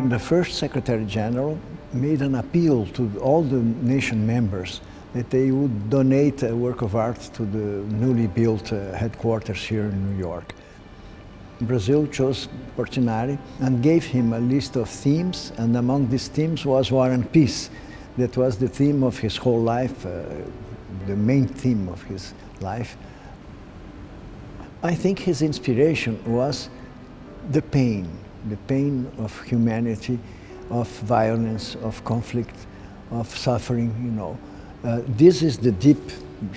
The first Secretary General made an appeal to all the nation members that they would donate a work of art to the newly built headquarters here in New York. Brazil chose Portinari and gave him a list of themes, and among these themes was War and Peace. That was the theme of his whole life, the main theme of his life. I think his inspiration was the pain of humanity, of violence, of conflict, of suffering, you know. This is the deep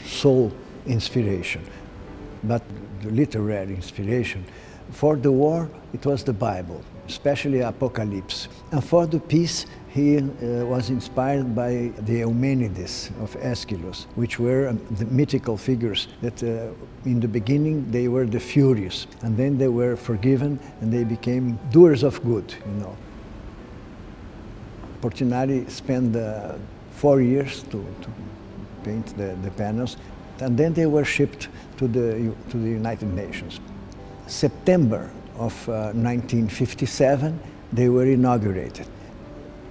soul inspiration. But the literary inspiration, for the war, it was the Bible, especially Apocalypse. And for the peace, he was inspired by the Eumenides of Aeschylus, which were the mythical figures that in the beginning they were the furious, and then they were forgiven and they became doers of good, you know. Portinari spent 4 years to paint the panels, and then they were shipped to the United Nations. September of 1957, they were inaugurated.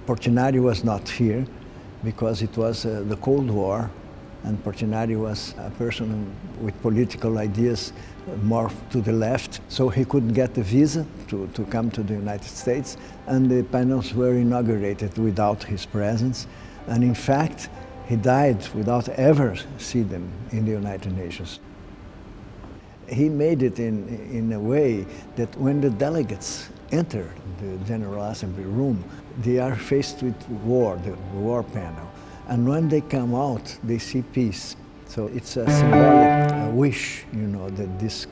Portinari was not here because it was the Cold War, and Portinari was a person with political ideas more to the left, so he couldn't get the visa to come to the United States, and the panels were inaugurated without his presence. And in fact, he died without ever seeing them in the United Nations. He made it in a way that when the delegates enter the General Assembly room, they are faced with war, the war panel. And when they come out, they see peace. So it's a symbolic wish, you know, that this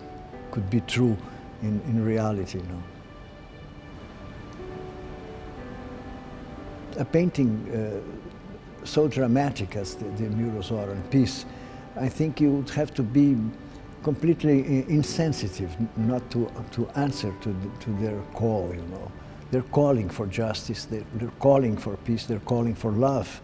could be true in reality, you know. A painting so dramatic as the murals War and Peace, I think you would have to be completely insensitive not to answer to their call, you know. They're calling for justice, they're calling for peace, they're calling for love.